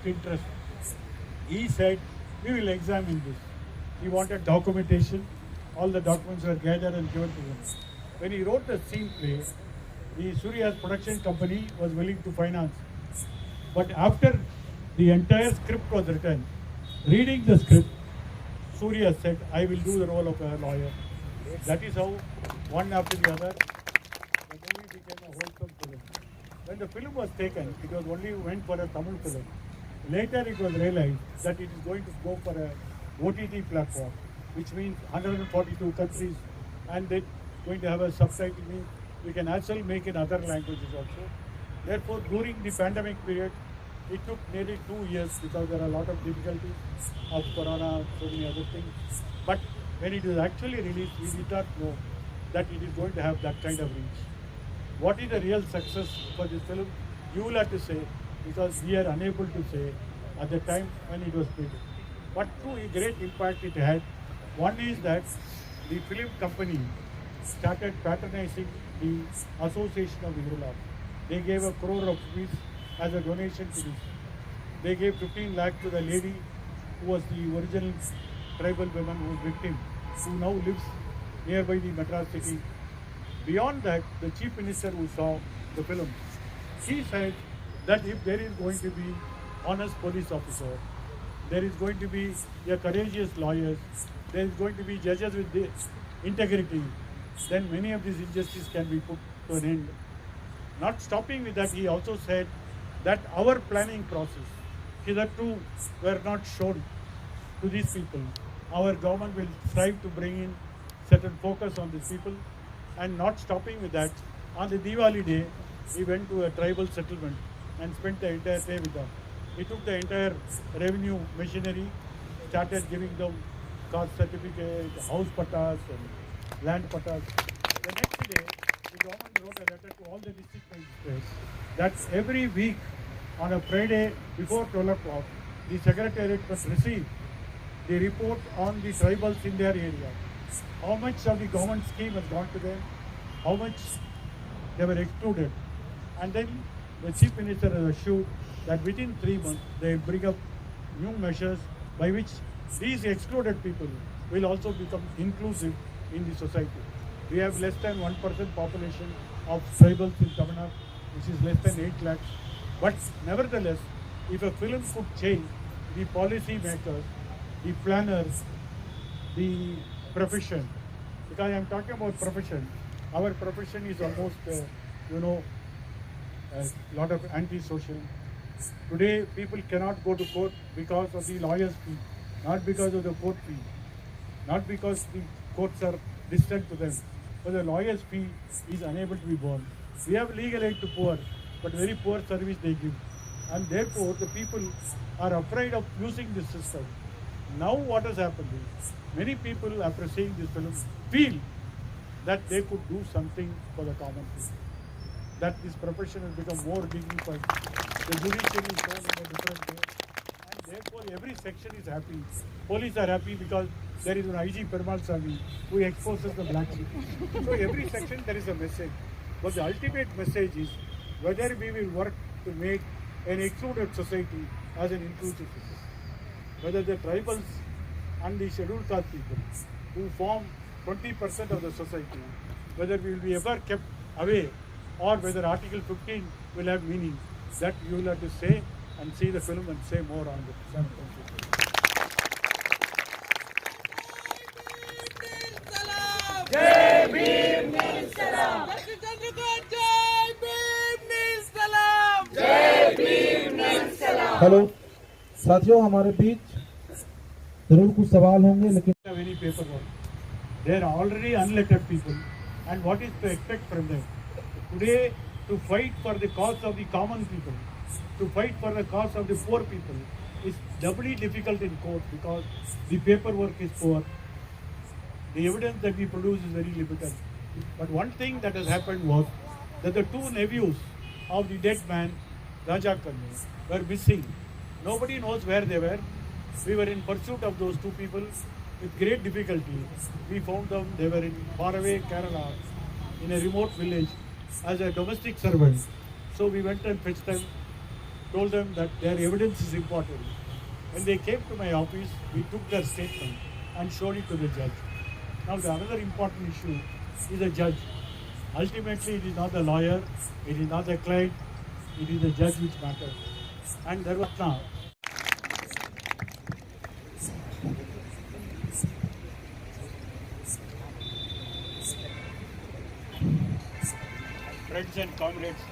took interest. He said, we will examine this. He wanted documentation. All the documents were gathered and given to him. When he wrote the screenplay, the Surya's production company was willing to finance. But after the entire script was written, reading the script, Surya said, I will do the role of a lawyer. That is how, one after the other, the movie became a wholesome film. When the film was taken, it was only went for a Tamil film. Later it was realized that it is going to go for a OTT platform, which means 142 countries, and they're going to have a subtitle, means we can as well make in other languages also. Therefore, during the pandemic period, it took nearly 2 years because there are a lot of difficulties of corona, so many other things. But when it was actually released, we did not know that it is going to have that kind of reach. What is the real success for this film? You will have to say, because we are unable to say at the time when it was made. But two great impact it had. One is that the film company started patronizing the Association of Irula. They gave 1 crore of rupees as a donation to this. They gave 15 lakh to the lady who was the original tribal woman who was victim, who now lives nearby the Madras city. Beyond that, the Chief Minister who saw the film, he said that if there is going to be honest police officer, there is going to be a courageous lawyers, there is going to be judges with the integrity, then many of these injustices can be put to an end. Not stopping with that, he also said that our planning process hitherto were not shown to these people. Our government will strive to bring in certain focus on these people, and not stopping with that, on the Diwali day, he went to a tribal settlement and spent the entire day with them. He took the entire revenue machinery, started giving them caste certificate, house pattas and land pattas. The next day, the government wrote a letter to all the district magistrates that every week on a Friday before 12 o'clock, the secretariat must receive the report on the tribals in their area. How much of the government scheme has gone to them, how much they were excluded. And then the Chief Minister has assured that within 3 months they will bring up new measures by which these excluded people will also become inclusive in the society. We have less than 1% population of tribals in Tamil Nadu, which is less than 8 lakhs. But nevertheless, if a film could change the policy makers, the planners, the profession, because I am talking about profession, our profession is almost, a lot of anti-social. Today, people cannot go to court because of the lawyer's fee, not because of the court fee, not because the courts are distant to them, but the lawyer's fee is unable to be borne. We have legal aid to poor, but very poor service they give. And therefore, the people are afraid of using this system. Now what has happened is, many people after seeing this film feel that they could do something for the common people, that this profession has become more dignified. The judiciary is shown in a different way, and therefore every section is happy. Police are happy because there is an IG Perumal Swami who exposes the black sheep. So every section there is a message. But the ultimate message is whether we will work to make an excluded society as an inclusive society. Whether the tribals and the scheduled caste people who form 20% of the society, whether we will be ever kept away, or whether Article 15 will have meaning, that you will have to say and see the film and say more on it. Jai Bhim Nil Salam. Jai Bhim Nil Salam. Jai Bhim Nil Salam. Hello साथियों, हमारे बीच जरूर कुछ सवाल होंगे, लेकिन Any paperwork. They are already unelected people, and what is to expect from them? Today, to fight for the cause of the common people, to fight for the cause of the poor people, is doubly difficult in court because the paperwork is poor. The evidence that we produce is very limited. But one thing that has happened was that the two nephews of the dead man, Raja Kannu, were missing. Nobody knows where they were. We were in pursuit of those two people with great difficulty. We found them. They were in faraway Kerala, in a remote village, as a domestic servant. So we went and fetched them. told them that their evidence is important. When they came to my office, we took their statement and showed it to the judge. Now the another important issue is the judge. Ultimately, it is not the lawyer, it is not the client, it is the judge which matters. And there was now friends and comrades,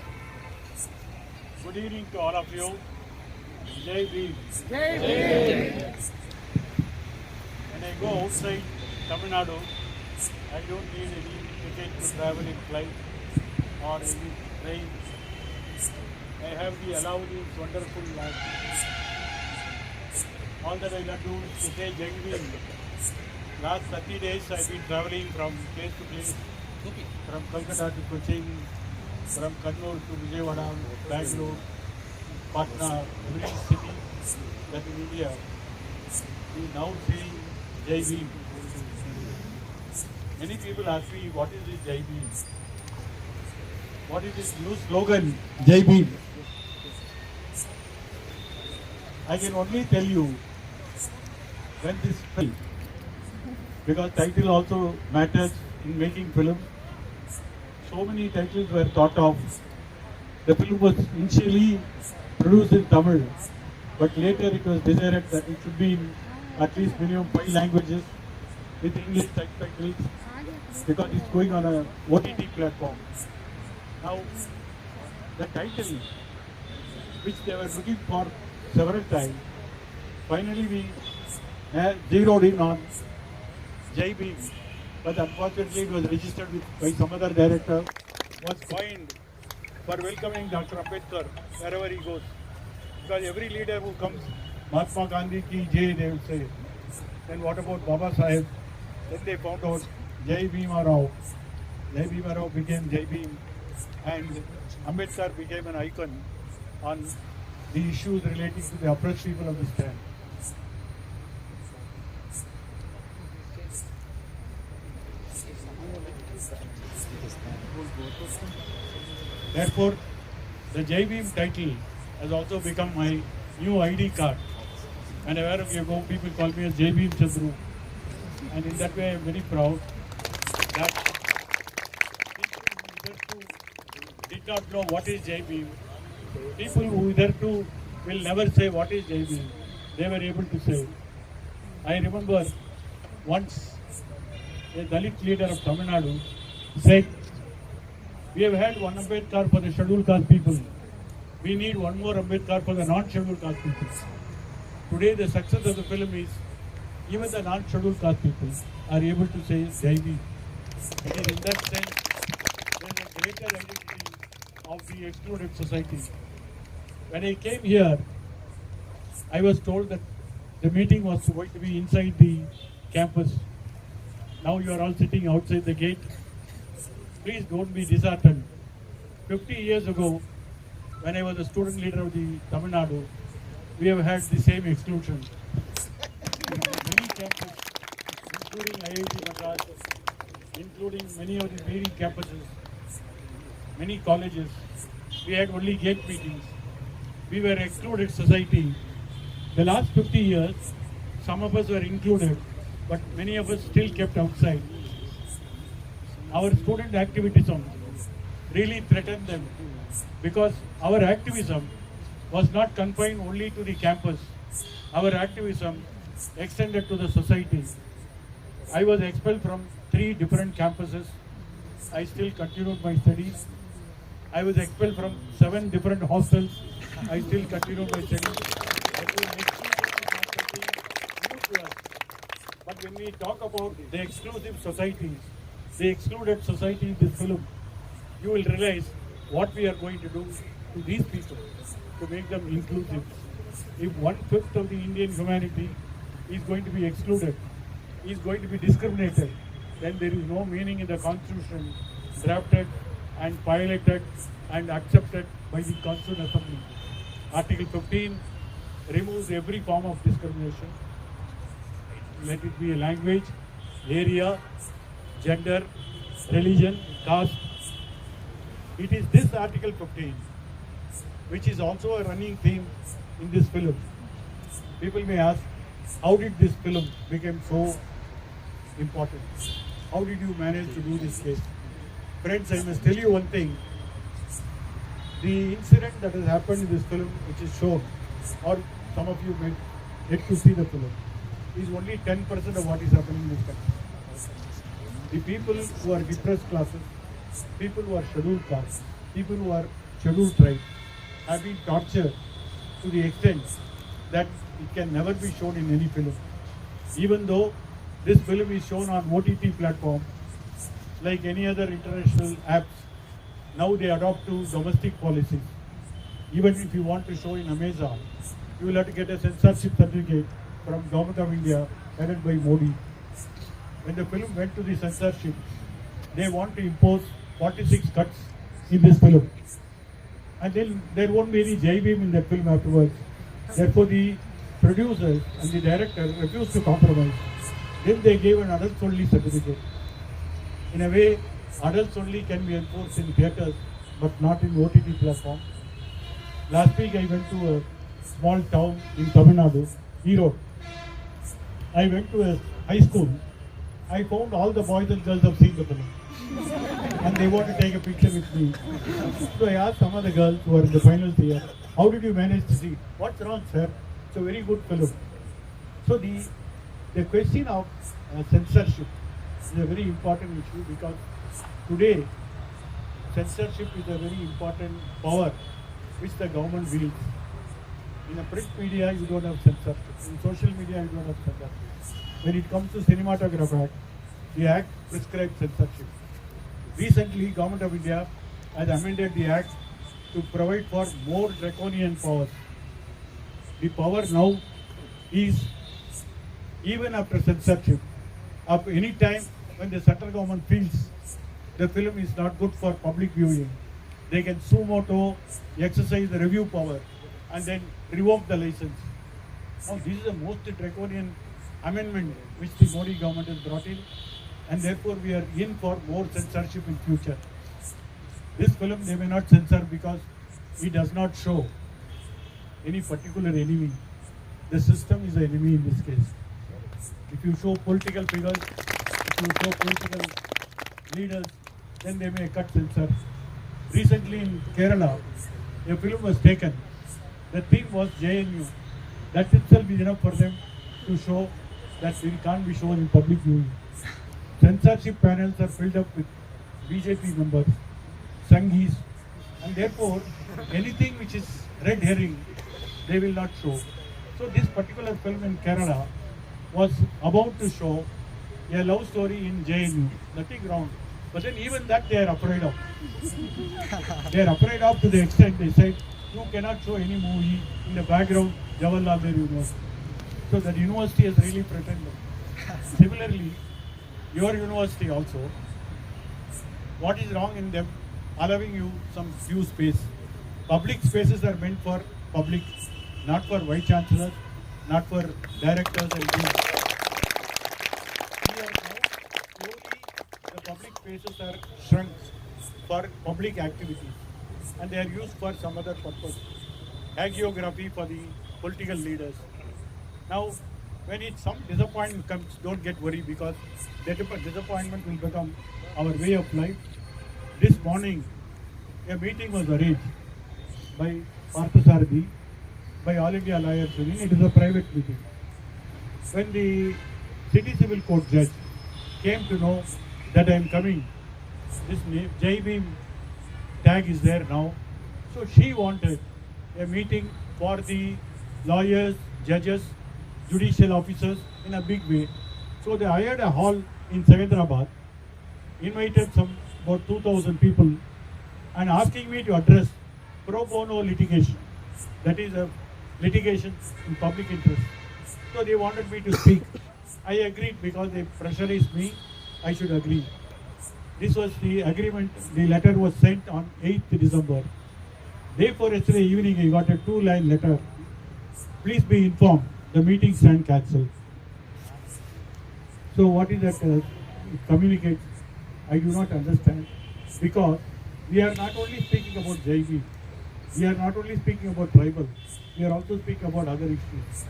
good evening to all of you. Jai Bhim. When I go outside Tamil Nadu, I don't need any ticket to travel in flight or any train. I have the Alauddin's wonderful land. All that I have to do is to say Jai Bhim. Last 30 days I have been traveling from place to place, from Kolkata to Cochin, from Kannur to Vijayawada, Bangalore, Patna, every city that in India. We now see Jai Bhim. Many people ask me, what is this Jai Bhim? What is this new slogan, Jai Bhim? I can only tell you when this film, because title also matters in making film. So many titles were thought of. The film was initially produced in Tamil, but later it was decided that it should be in at least minimum 5 languages with English subtitles because it's going on a OTT platform. Now, the title which they were looking for several times, finally we zeroed in on Jai Bhim, but unfortunately it was registered by some other director, was fined for welcoming Dr. Ambedkar wherever he goes. Because every leader who comes, Mahatma Gandhi ki Jai, they will say. Then what about Baba Sahib? Then they found out Jai Bhima Rao. Jai Bhima Rao became Jai Bhim, and Ambedkar became an icon on the issues relating to the oppressed people of this time. Therefore, the Jai Bhim title has also become my new ID card. And wherever you go, people call me as Jai Bhim Chandru. And in that way, I am very proud that people who hitherto did not know what is Jai Bhim, people who hitherto will never say what is Jai Bhim, they were able to say. I remember once a Dalit leader of Tamil Nadu said, we have had one Ambedkar for the scheduled caste people. We need one more Ambedkar for the non-scheduled caste people. Today the success of the film is even the non-scheduled caste people are able to say Jai Bhim. It is in that sense there is a greater identity of the excluded society. When I came here, I was told that the meeting was going to be inside the campus. Now you are all sitting outside the gate. Please don't be disheartened. 50 years ago, when I was a student leader of the Tamil Nadu, we have had the same exclusion. Many campuses, including IIT Madras, including many of the leading campuses, many colleges, we had only gate meetings. We were excluded society. The last 50 years, some of us were included, but many of us still kept outside. Our student activism really threatened them because our activism was not confined only to the campus. Our activism extended to the society. I was expelled from 3 different campuses. I still continued my studies. I was expelled from 7 different hostels. I still continued my studies. But when we talk about the exclusive societies, the excluded society in this film, you will realize what we are going to do to these people to make them inclusive. If 1/5 of the Indian humanity is going to be excluded, is going to be discriminated, then there is no meaning in the constitution drafted and piloted and accepted by the Constituent Assembly. Article 15 removes every form of discrimination. Let it be a language, area, gender, religion, caste. It is this Article 15 which is also a running theme in this film. People may ask, how did this film become so important? How did you manage to do this case? Friends, I must tell you one thing. The incident that has happened in this film, which is shown, or some of you may get to see the film, is only 10% of what is happening in this country. The people who are depressed classes, people who are scheduled castes, people who are scheduled tribes, have been tortured to the extent that it can never be shown in any film. Even though this film is shown on OTT platform, like any other international apps, now they adopt to domestic policies. Even if you want to show in Amazon, you will have to get a censorship certificate from Government of India headed by Modi. When the film went to the censorship, they want to impose 46 cuts in this film. And then there won't be any Jai Bhim in that film afterwards. Therefore, the producers and the director refused to compromise. Then they gave an adults only certificate. In a way, adults only can be enforced in theatres, but not in OTT platform. Last week I went to a small town in Tamil Nadu, Erode. I went to a high school. I found all the boys and girls have seen the film. And they want to take a picture with me. So I asked some of the girls who are in the finals here, how did you manage to see? What's wrong, sir? It's a very good film. So the question of censorship is a very important issue, because today censorship is a very important power which the government wields. In a print media, you don't have censorship. In social media, you don't have censorship. When it comes to Cinematograph Act, the Act prescribes censorship. Recently, Government of India has amended the Act to provide for more draconian powers. The power now is, even after censorship, of any time when the central government feels the film is not good for public viewing, they can suo moto exercise the review power and then revoke the license. Now, this is the most draconian amendment which the Modi government has brought in, and therefore we are in for more censorship in future. This film they may not censor because it does not show any particular enemy. The system is the enemy in this case. If you show political figures, if you show political leaders, then they may cut censor. Recently in Kerala, a film was taken. The theme was JNU. That itself is enough for them to show that it can't be shown in public viewing. Censorship panels are filled up with BJP members, Sanghis, and therefore anything which is red herring, they will not show. So this particular film in Kerala was about to show a love story in JNU, nothing wrong. But then even that they are afraid of. They are afraid of to the extent they said, you cannot show any movie in the background Jawaharlal Nehru University. So that university has really pretended. Similarly, your university also, what is wrong in them allowing you some few space? Public spaces are meant for public, not for vice chancellors, not for directors and deans. Here now, slowly the public spaces are shrunk for public activities, and they are used for some other purpose. Hagiography for the political leaders. Now, when some disappointment comes, don't get worried, because that disappointment will become our way of life. This morning, a meeting was arranged by Parthasarathi, by All India Lawyers Union. It is a private meeting. When the City Civil Court judge came to know that I am coming, this name, Jai Bhim tag is there now. So she wanted a meeting for the lawyers, judges, judicial officers in a big way. So they hired a hall in Secunderabad, invited about 2,000 people, and asking me to address pro bono litigation. That is a litigation in public interest. So they wanted me to speak. I agreed because they pressurized me. I should agree. This was the agreement. The letter was sent on 8th December. Day before yesterday evening, I got a 2-line letter. Please be informed, the meeting stand cancelled. So what is that? It communicates. I do not understand, because we are not only speaking about Jai Bhim. we are not only speaking about tribal, we are also speaking about other issues.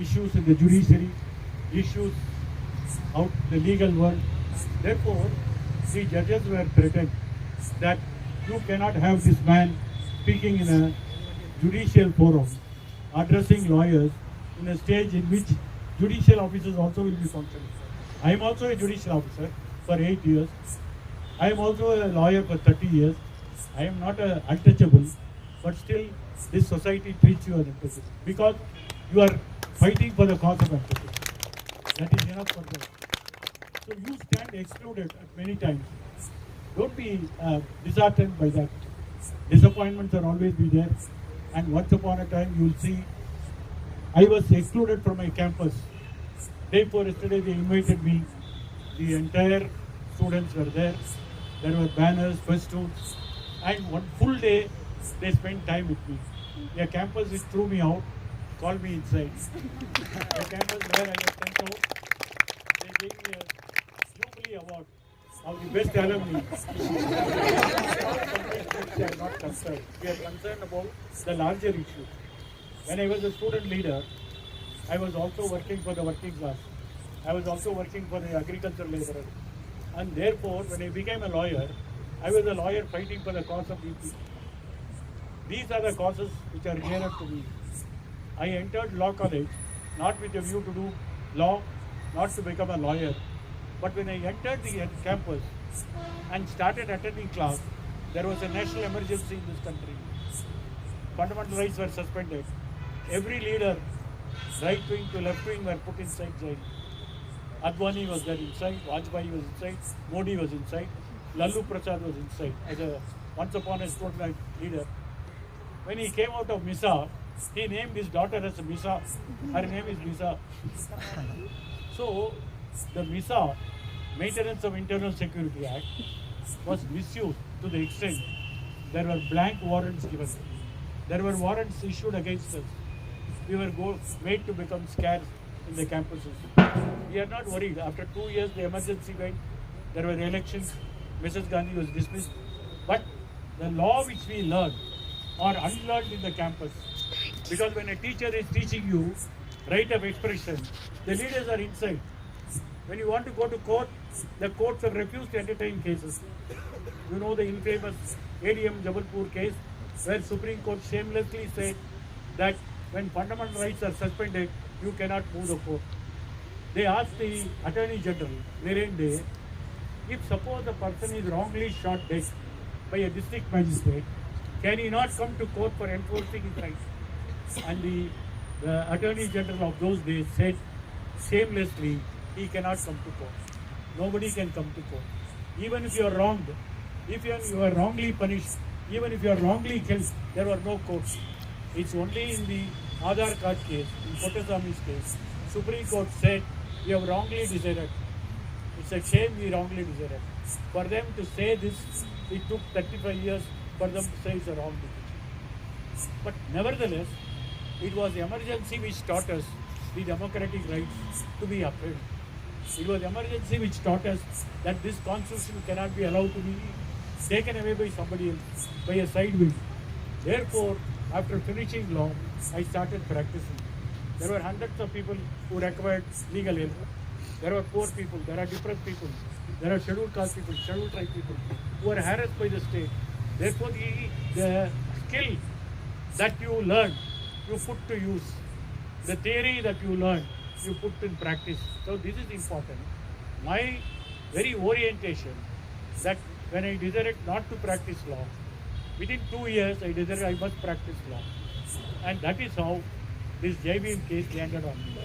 Issues in the judiciary, issues out the legal world. Therefore, the judges were threatened that you cannot have this man speaking in a judicial forum, addressing lawyers in a stage in which judicial officers also will be functioning. I am also a judicial officer for 8 years. I am also a lawyer for 30 years. I am not untouchable, but still this society treats you as untouchable because you are fighting for the cause of untouchable. That is enough for them. So you stand excluded at many times. Don't be disheartened by that. Disappointments will always be there. And once upon a time, you will see, I was excluded from my campus. Day before yesterday, they invited me. The entire students were there. There were banners, festoons. And one full day, they spent time with me. Their campus which threw me out, called me inside. The campus where I was sent out, they gave me a Jubilee Award of the best alumni. We are not concerned. We are concerned about the larger issue. When I was a student leader, I was also working for the working class. I was also working for the agricultural laborer. And therefore, when I became a lawyer, I was a lawyer fighting for the cause of these people. These are the causes which are dearer to me. I entered law college not with a view to do law, not to become a lawyer. But when I entered the campus and started attending class, there was a national emergency in this country. Fundamental rights were suspended. Every leader, right wing to left wing, were put inside jail. Advani was there inside, Vajpayee was inside, Modi was inside, Lalu Prasad was inside as a once upon a student leader. When he came out of MISA, he named his daughter as MISA. Her name is MISA. So, the MISA, Maintenance of Internal Security Act, was misused to the extent there were blank warrants given. There were warrants issued against us. We were made to become scarce in the campuses. We are not worried. After 2 years, the emergency went. There were elections. Mrs. Gandhi was dismissed. But the law which we learned or unlearned in the campus, because when a teacher is teaching you right of expression, the leaders are inside. When you want to go to court, the courts have refused to entertain cases. You know the infamous ADM Jabalpur case, where Supreme Court shamelessly said that when fundamental rights are suspended, you cannot move the court. They asked the Attorney General, Niren Dey, if suppose a person is wrongly shot dead by a district magistrate, can he not come to court for enforcing his rights? And the Attorney General of those days said shamelessly, he cannot come to court. Nobody can come to court. Even if you are wronged, if you are wrongly punished, even if you are wrongly killed, there were no courts. It's only in the Aadhaar card case, in Pottaswamy's case, Supreme Court said, we have wrongly decided. It's a shame we wrongly decided. For them to say this, it took 35 years for them to say it's a wrong decision. But nevertheless, it was emergency which taught us the democratic rights to be upheld. It was emergency which taught us that this constitution cannot be allowed to be taken away by somebody else, by a side wind. Therefore, after finishing law, I started practicing. There were hundreds of people who required legal help. There were poor people, there are depressed people, there are scheduled caste people, scheduled tribe people who are harassed by the state. Therefore, the skill that you learn, you put to use. The theory that you learn, you put in practice. So this is important. My very orientation that when I decided not to practice law, within 2 years I decided I must practice law. And that is how this JBM case landed on me.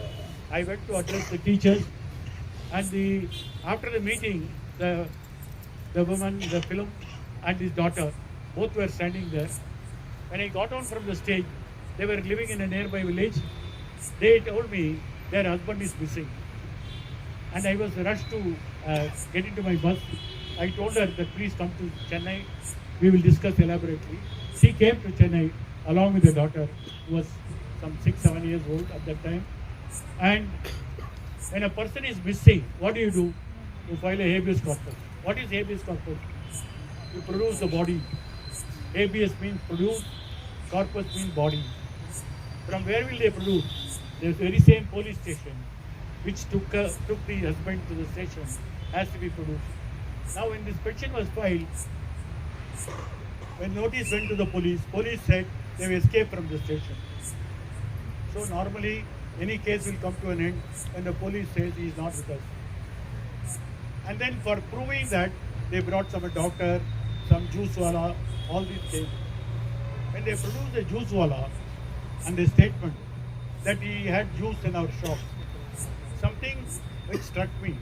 I went to address the teachers, and after the meeting, the woman, the film, and his daughter, both were standing there. When I got on from the stage, they were living in a nearby village. They told me their husband is missing. And I was rushed to get into my bus. I told her that please come to Chennai. We will discuss elaborately. She came to Chennai along with the daughter, who was some 6-7 years old at that time. And when a person is missing, what do? You file a habeas corpus. What is habeas corpus? You produce the body. Habeas means produce, corpus means body. From where will they produce? The very same police station which took the husband to the station has to be produced. Now when this petition was filed, when notice went to the police said they have escaped from the station. So normally any case will come to an end when the police says he is not with us. And then for proving that, they brought some doctor, some juice wala, all these things. When they produced the juice wala and the statement that he had juice in our shop, something which struck me,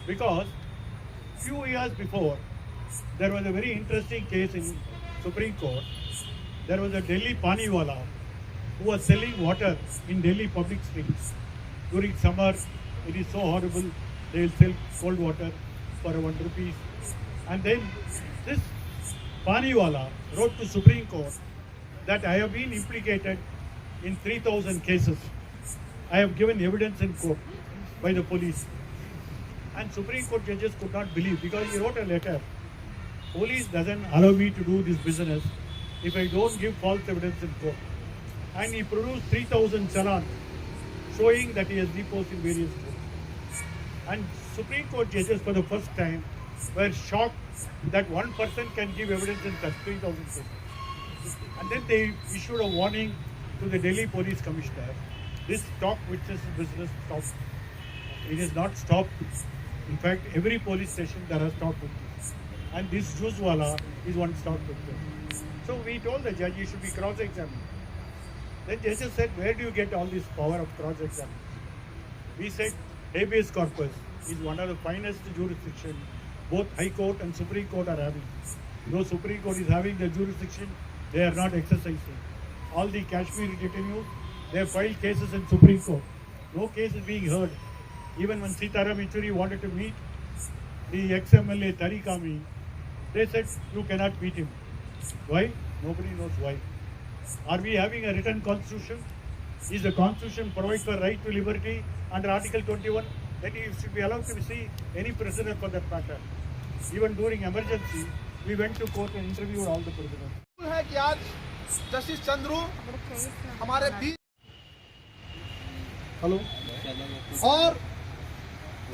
because few years before there was a very interesting case in Supreme Court. There was a Delhi Paniwala who was selling water in Delhi public streets. During summer, it is so horrible, they will sell cold water for 1 rupee. And then this Paniwala wrote to Supreme Court that I have been implicated in 3,000 cases. I have given evidence in court by the police. And Supreme Court judges could not believe, because he wrote a letter. Police doesn't allow me to do this business if I don't give false evidence in court. And he produced 3,000 challan showing that he has deposed in various courts. And Supreme Court judges for the first time were shocked that one person can give evidence in such 3,000 cases. And then they issued a warning to the Delhi Police Commissioner. This stock witness business stopped. It is not stopped. In fact, every police station there are stock witnesses. And this juice wala is one stock witness. So we told the judge he should be cross-examined. Then judges said, where do you get all this power of cross-examination? We said, habeas corpus is one of the finest jurisdictions both High Court and Supreme Court are having. Though Supreme Court is having the jurisdiction, they are not exercising. All the Kashmiri detainees, they have filed cases in Supreme Court. No case is being heard. Even when Sitaram Yechuri wanted to meet the ex-MLA Tarikami, they said, you cannot meet him. Why? Nobody knows why. Are we having a written constitution? Is the constitution provide for right to liberty under Article 21? Then you should be allowed to see any prisoner for that matter. Even during emergency, we went to court and interviewed all the prisoners. है कि आज justice Chandru हमारे बीच hello और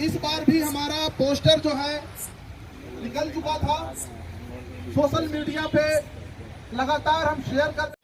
इस बार भी हमारा poster जो है निकल चुका था। सोशल मीडिया पे लगातार हम शेयर करते